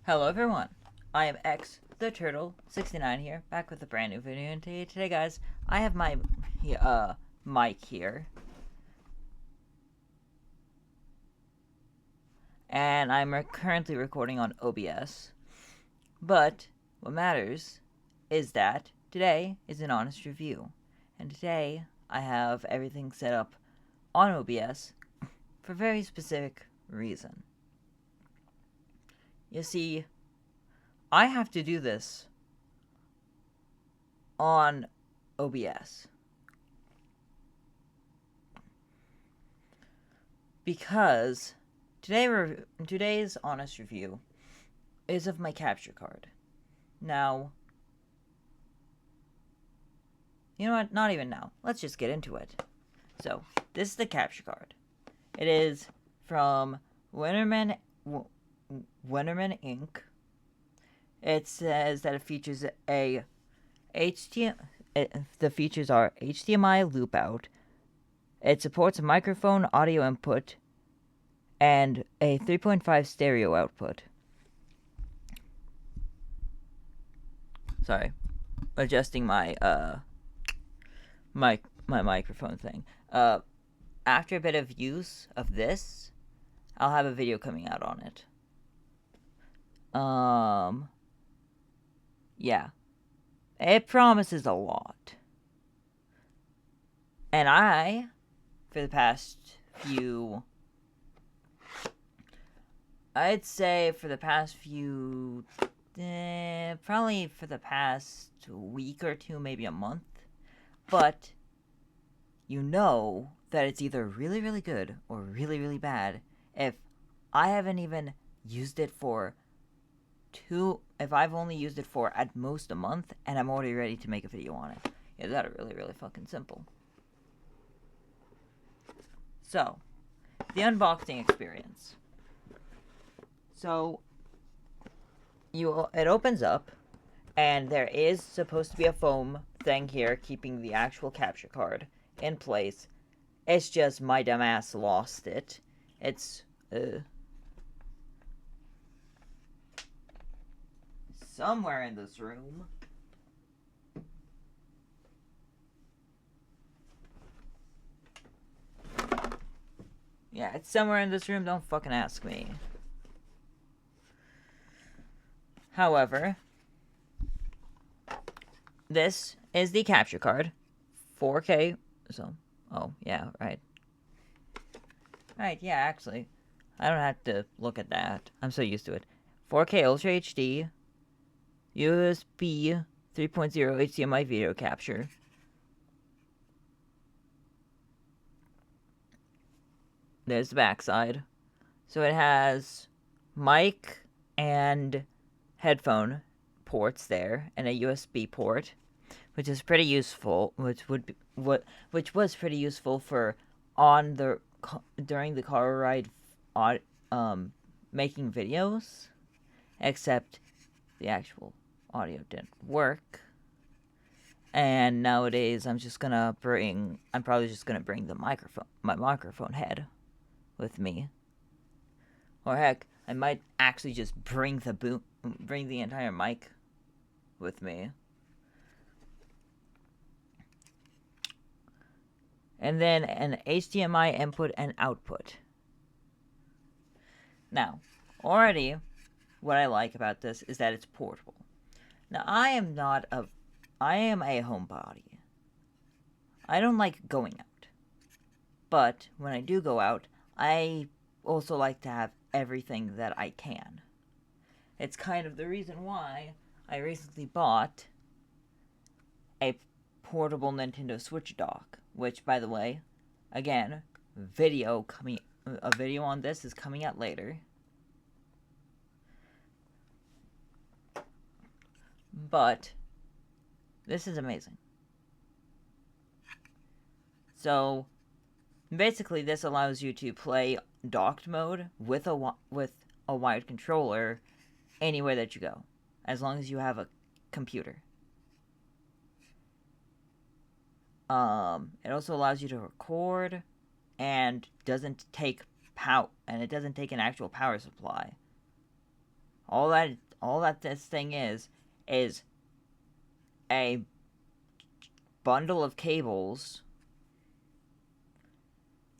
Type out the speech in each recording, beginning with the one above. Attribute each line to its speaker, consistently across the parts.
Speaker 1: Hello everyone, I am X the Turtle 69 here, back with a brand new video. And today, guys, I have my mic here, and I'm currently recording on OBS. But what matters is that today is an honest review, and today I have everything set up on OBS for a very specific reason. You see, I have to do this on OBS because today's honest review is of my capture card. Now, you know what? Not even now. Let's just get into it. So, this is the capture card. It is from winnerman Inc. It says that it features a the features are HDMI loop out. It supports a microphone audio input and a 3.5 stereo output. Sorry, adjusting my my microphone thing. After a bit of use of this, I'll have a video coming out on it. Yeah. It promises a lot. And I, for the past few, I'd say for the past few, probably for the past week or two, maybe a month, but you know that it's either really, really good or really, really bad if I haven't even used it for if I've only used it for at most a month and I'm already ready to make a video on it. Is that really, really fucking simple? So, the unboxing experience. So, it opens up, and there is supposed to be a foam thing here keeping the actual capture card in place. It's just my dumbass lost it. It's somewhere in this room. Yeah, it's somewhere in this room. Don't fucking ask me. However, this is the capture card. 4K. So, oh, yeah, right. Right, yeah, actually. I don't have to look at that. I'm so used to it. 4K Ultra HD. USB 3.0 HDMI video capture. There's the backside. So it has mic and headphone ports there, and a USB port, which is pretty useful. Which was pretty useful for during the car ride, making videos, except the actual audio didn't work. And nowadays, I'm probably just gonna bring my microphone head, with me. Or heck, I might actually just bring the entire mic with me. And then an HDMI input and output. Now, already, what I like about this is that it's portable. Now, I am a homebody. I don't like going out. But when I do go out, I also like to have everything that I can. It's kind of the reason why I recently bought a portable Nintendo Switch dock, which, by the way, again, a video on this is coming out later. But this is amazing. So, basically, this allows you to play docked mode with a wired controller anywhere that you go, as long as you have a computer. It also allows you to record, and doesn't take an actual power supply. All that this thing is a bundle of cables,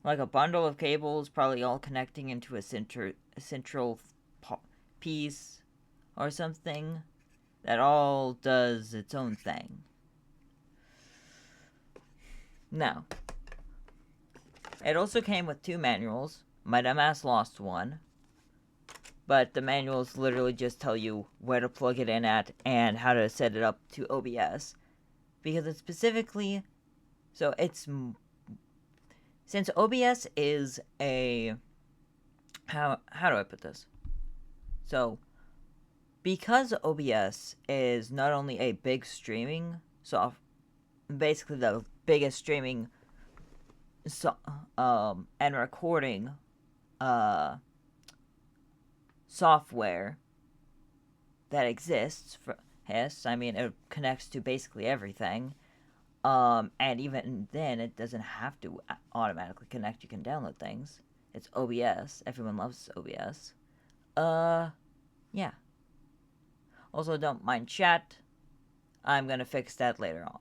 Speaker 1: like a bundle of cables, probably all connecting into a central piece or something that all does its own thing. Now, it also came with 2 manuals. My dumbass lost one, but the manuals literally just tell you where to plug it in at and how to set it up to OBS, because it's specifically, so it's, since OBS is a, how do I put this? So, because OBS is not only a big streaming basically the biggest streaming and recording software that exists. I mean, it connects to basically everything. And even then, it doesn't have to automatically connect. You can download things. It's OBS. Everyone loves OBS. Yeah. Also, don't mind chat. I'm gonna fix that later on.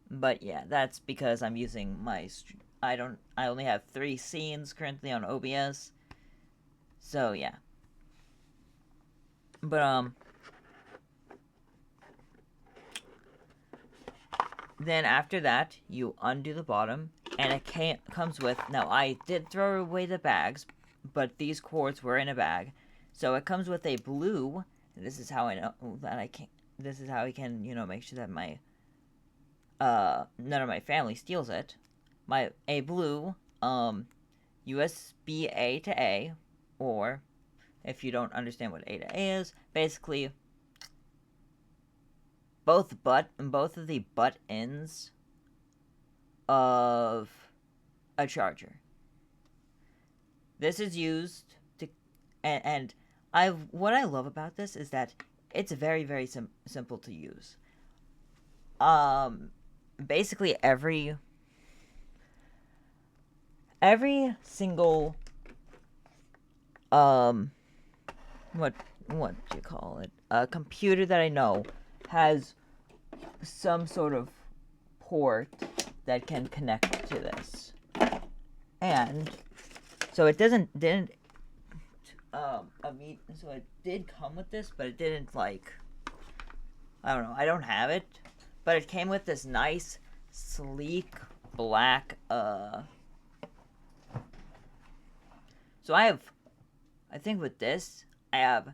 Speaker 1: But yeah, that's because I'm using my. I only have 3 scenes currently on OBS. So yeah. But then after that, you undo the bottom, and it comes with. Now I did throw away the bags, but these cords were in a bag, so it comes with a blue. And this is how I know that I can. This is how I can, make sure that my none of my family steals it. A blue USB A to A, or if you don't understand what A to A is, basically both of the butt ends of a charger. This is used to, and what I love about this is that it's very, very simple to use. Basically every single what do you call it? A computer that I know has some sort of port that can connect to this. And so it didn't so it did come with this, but it didn't, like, I don't know, I don't have it, but it came with this nice sleek black so I think with this I have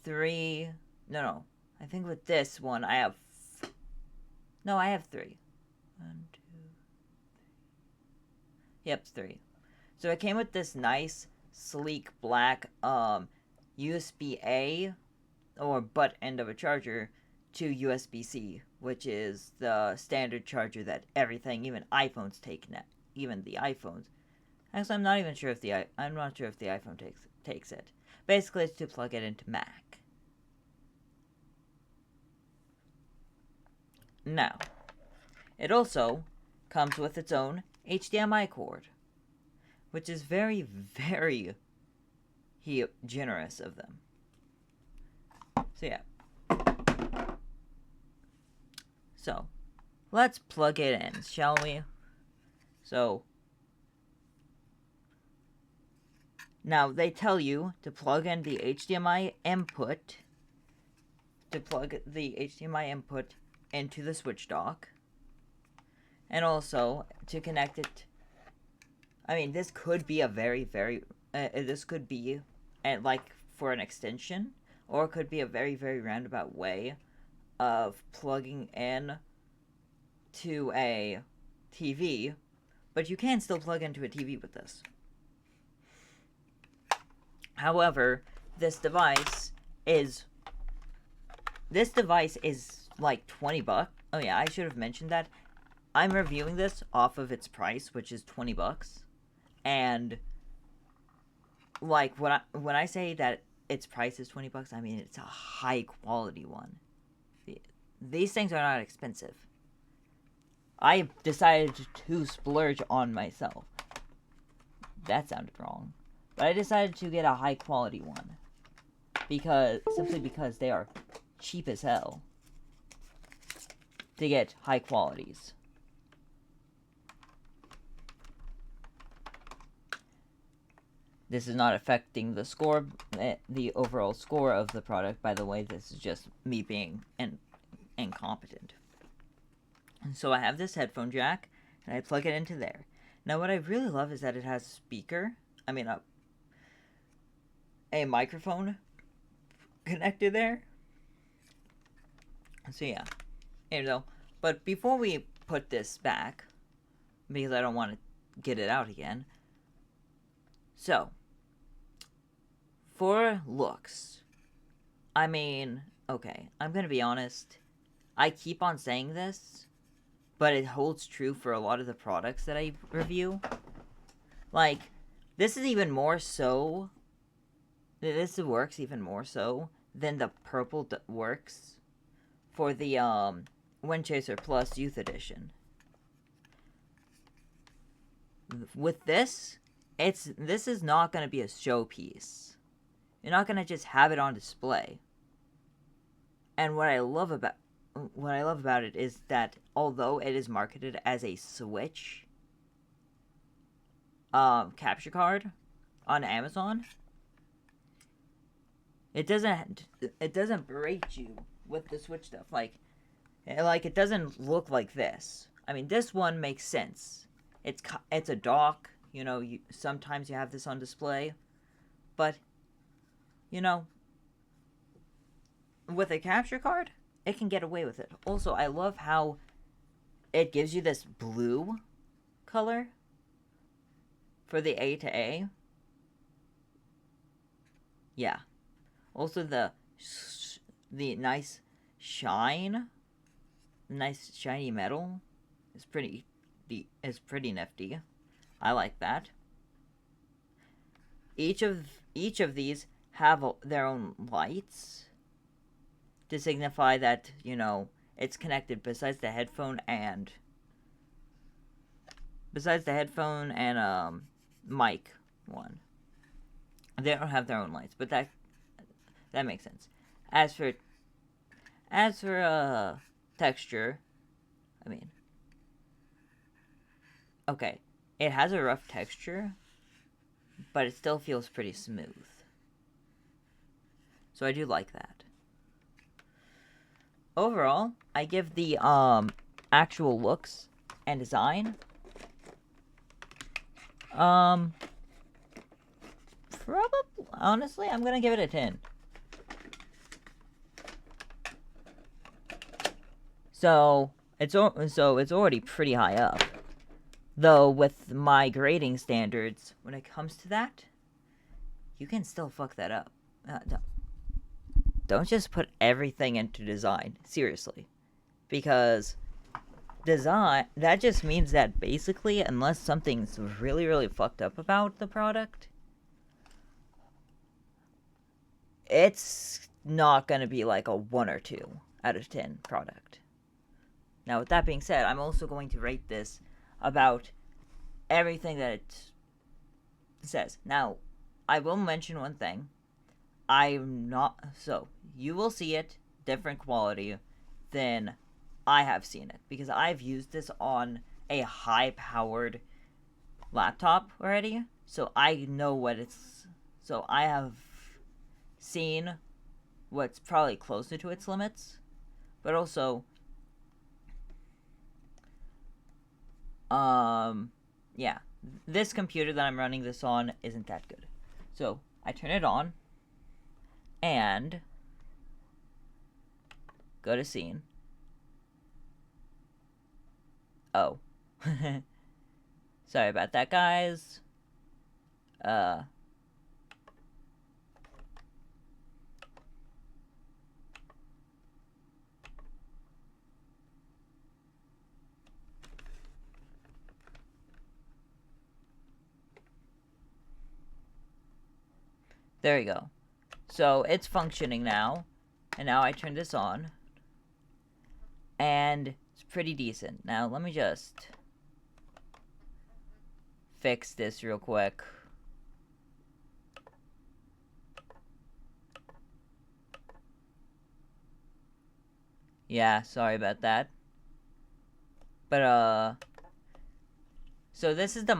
Speaker 1: 3. No, I think with this one I have 3. 1, 2, 3. Yep, 3. So it came with this nice sleek black USB A or butt end of a charger to USB-C, which is the standard charger that everything, even iPhones take now. Even the iPhones. Actually, I'm not sure if the iPhone takes it. Basically, it's to plug it into Mac. Now, it also comes with its own HDMI cord, which is very, very generous of them. So yeah. So, let's plug it in, shall we? So, now they tell you to plug in the HDMI input, into the switch dock, and also to connect it. I mean, this could be a very, very, this could be, like, for an extension, or it could be a very, very roundabout way of plugging in to a TV, but you can still plug into a TV with this. However, this device is like $20. Oh yeah, I should have mentioned that. I'm reviewing this off of its price, which is $20, and like when I say that its price is $20, I mean it's a high quality one. These things are not expensive. I decided to splurge on myself. That sounded wrong. But I decided to get a high quality one. Simply because they are cheap as hell to get high qualities. This is not affecting the score, the overall score of the product, by the way. This is just me being incompetent. And so I have this headphone jack, and I plug it into there. Now what I really love is that it has a speaker, a microphone connected there. So yeah, but before we put this back, because I don't want to get it out again, so for looks, okay, I'm gonna be honest, I keep on saying this, but it holds true for a lot of the products that I review. Like, this is even more so, this works even more so than the purple works for the Windchaser Plus Youth Edition. With this, this is not going to be a showpiece. You're not going to just have it on display. And what I love about it is that although it is marketed as a Switch capture card on Amazon, it doesn't berate you with the Switch stuff. Like it doesn't look like this. I mean, this one makes sense. It's a dock. Sometimes you have this on display, but with a capture card, it can get away with it. Also, I love how it gives you this blue color for the A to A. Yeah. Also, the nice shiny metal is pretty nifty. I like that. Each of these have their own lights to signify that, it's connected besides the headphone and mic one. They don't have their own lights, but that makes sense. As for texture, okay, it has a rough texture, but it still feels pretty smooth. So I do like that. Overall, I give the actual looks and design probably, honestly, I'm gonna give it a 10. So it's already pretty high up. Though with my grading standards, when it comes to that, you can still fuck that up. Don't just put everything into design, seriously. Because design, that just means that basically, unless something's really, really fucked up about the product, it's not going to be like a 1 or 2 out of 10 product. Now, with that being said, I'm also going to rate this about everything that it says. Now, I will mention one thing. You will see it different quality than I have seen it, because I've used this on a high-powered laptop already, so I know so I have seen what's probably closer to its limits, but also, yeah, this computer that I'm running this on isn't that good. So, I turn it on, and go to scene. Oh. Sorry about that, guys. There you go. So it's functioning now, and now I turn this on, and it's pretty decent. Now let me just fix this real quick. Yeah, sorry about that. But so this is the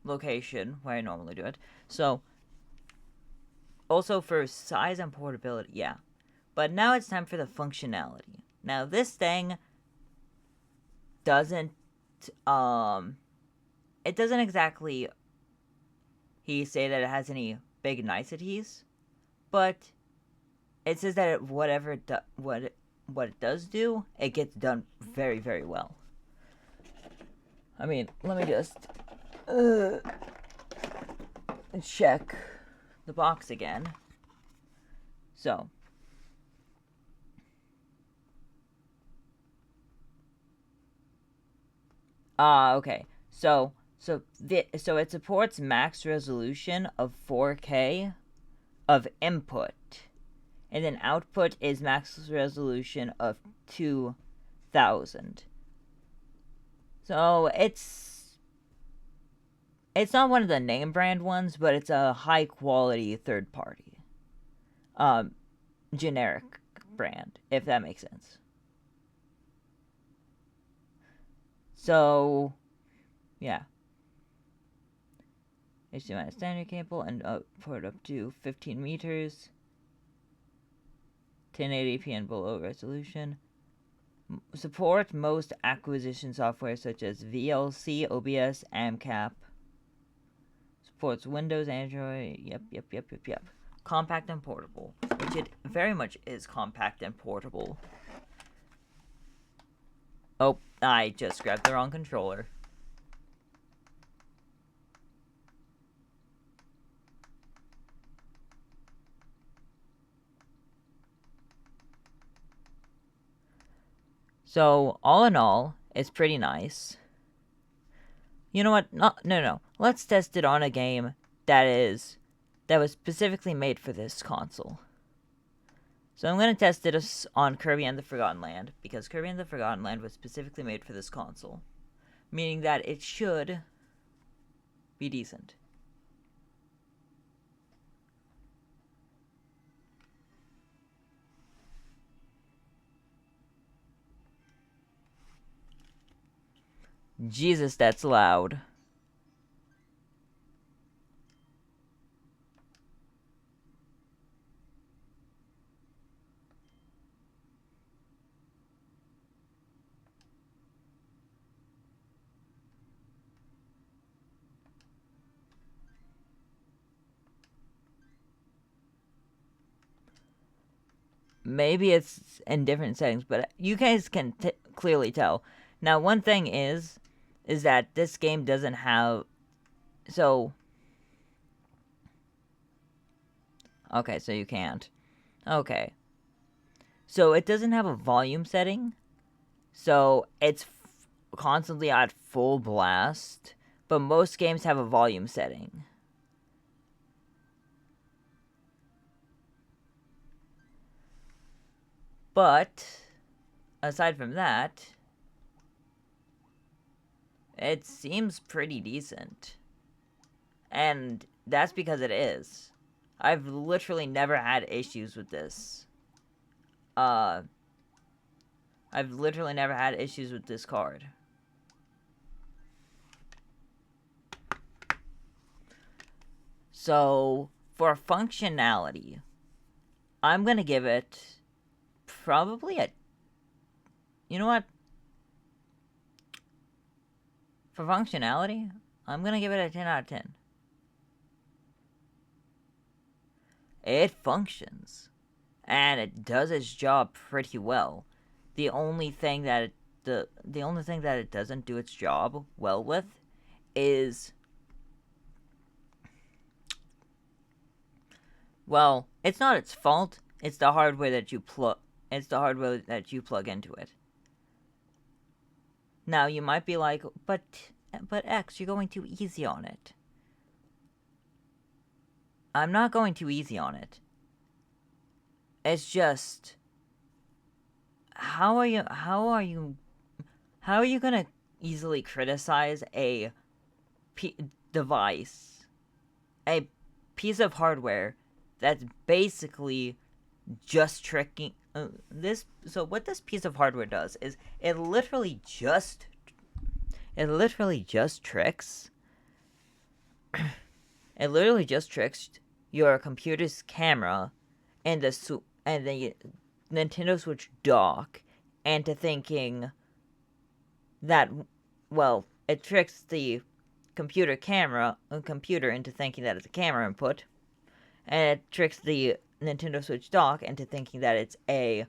Speaker 1: location where I normally do it. So also for size and portability, yeah. But now it's time for the functionality. Now this thing doesn't um it doesn't exactly he say that it has any big niceties, but it says that what it does do, it gets done very very well. I mean, let me just uh, check the box again. So, okay. So it supports max resolution of 4K of input, and then output is max resolution of 2000. So it's not one of the name brand ones, but it's a high quality third party, um, generic brand, if that makes sense. So yeah, HDMI standard cable and port up to 15 meters, 1080p and below resolution. Support most acquisition software such as VLC, OBS, AMCAP. Supports Windows, Android. Yep. Compact and portable, which it very much is compact and portable. Oh, I just grabbed the wrong controller. So, all in all, it's pretty nice. You know what? No. Let's test it on a game that was specifically made for this console. So I'm going to test it on Kirby and the Forgotten Land, because Kirby and the Forgotten Land was specifically made for this console, meaning that it should be decent. Jesus, that's loud. Maybe it's in different settings, but you guys can clearly tell. Now, one thing is that this game doesn't have so. Okay, so you can't. Okay, so it doesn't have a volume setting, so it's constantly at full blast. But most games have a volume setting. But aside from that, it seems pretty decent. And that's because it is. I've literally never had issues with this. Uh, I've literally never had issues with this card. So, for functionality, I'm gonna give it probably a. You know what? For functionality, I'm gonna give it a 10 out of 10. It functions, and it does its job pretty well. The only thing that the only thing that it doesn't do its job well with is, well, it's not its fault. It's the hardware that you plug. It's the hardware that you plug into it. Now you might be like, but X, you're going too easy on it. I'm not going too easy on it. It's just, how are you gonna easily criticize a device, a piece of hardware that's basically just tricking this. So what this piece of hardware does is it literally just tricks. It literally just tricks your computer's camera and the Nintendo Switch dock into thinking that, well, it tricks the computer into thinking that it's a camera input, and it tricks the Nintendo Switch dock into thinking that it's a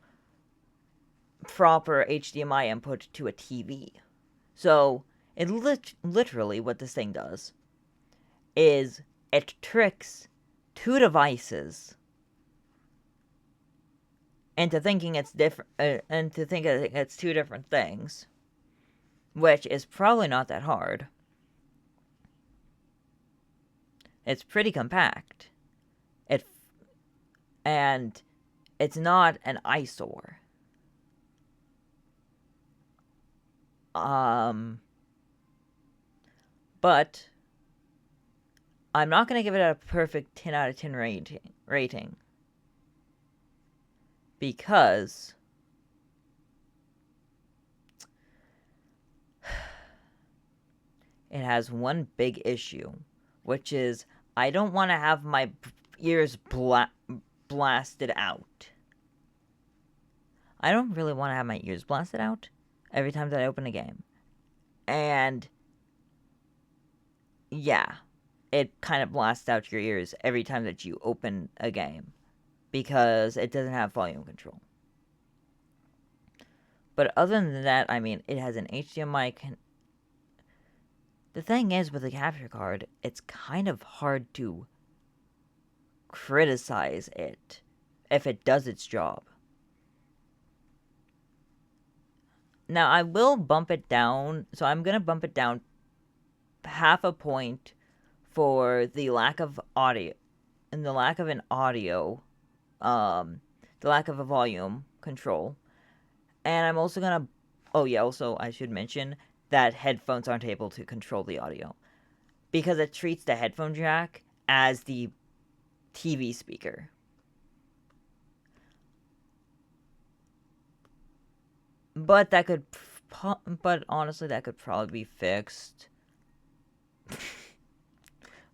Speaker 1: proper HDMI input to a TV. So it literally what this thing does is it tricks two devices into thinking it's different, and to think it's two different things, which is probably not that hard. It's pretty compact. It and it's not an eyesore. But I'm not gonna give it a perfect 10 out of 10 rating because it has one big issue, which is I don't want to have my ears blasted out. I don't really want to have my ears blasted out every time that I open a game. And yeah, it kind of blasts out your ears every time that you open a game because it doesn't have volume control. But other than that, I mean, it has an HDMI. The thing is, with the capture card, it's kind of hard to criticize it if it does its job. Now, I will bump it down, so I'm going to bump it down half a point for the lack of audio, and the lack of an audio, the lack of a volume control. And I'm also going to, oh yeah, also I should mention that headphones aren't able to control the audio because it treats the headphone jack as the TV speaker. But honestly, that could probably be fixed.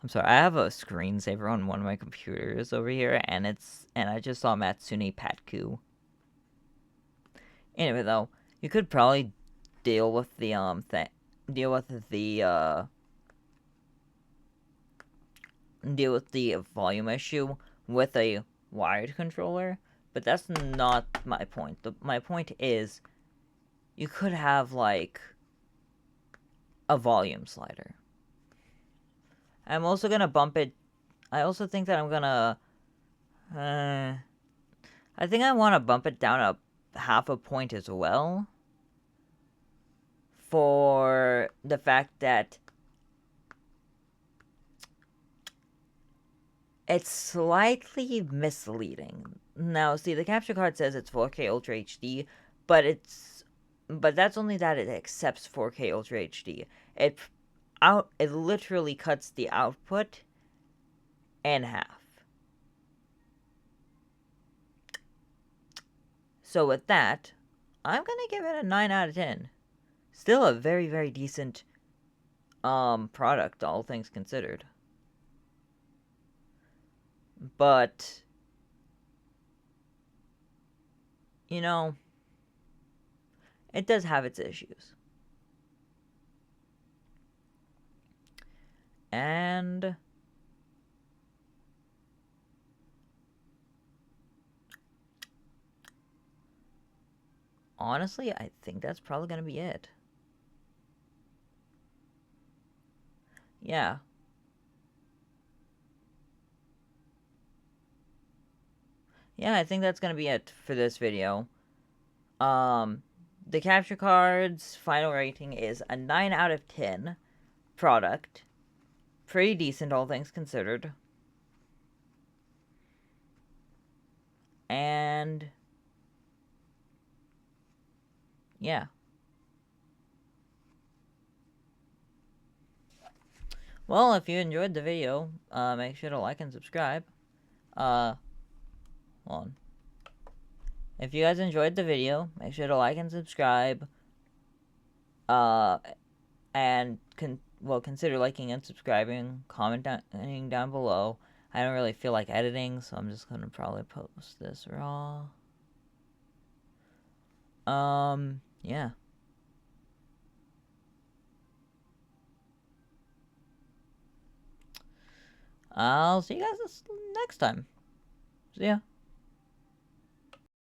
Speaker 1: I'm sorry, I have a screensaver on one of my computers over here, and I just saw Matsune Patku. Anyway, though, you could probably deal with the volume issue with a wired controller, but that's not my point. My point is you could have like a volume slider. I'm also gonna bump it. I also think that I'm gonna I think I want to bump it down a half a point as well for the fact that it's slightly misleading. Now, see, the capture card says it's 4K Ultra HD, but that's only that it accepts 4K Ultra HD. It literally cuts the output in half. So with that, I'm gonna give it a 9 out of 10. Still a very, very decent product, all things considered. But you know, it does have its issues. And honestly, I think that's probably going to be it. Yeah. Yeah, I think that's going to be it for this video. The capture card's final rating is a 9 out of 10 product. Pretty decent, all things considered. And yeah. Well, if you enjoyed the video, make sure to like and subscribe. Hold on. If you guys enjoyed the video, make sure to like and subscribe. Uh, and consider liking and subscribing, commenting down below. I don't really feel like editing, so I'm just gonna probably post this raw. Yeah. I'll see you guys next time. See ya.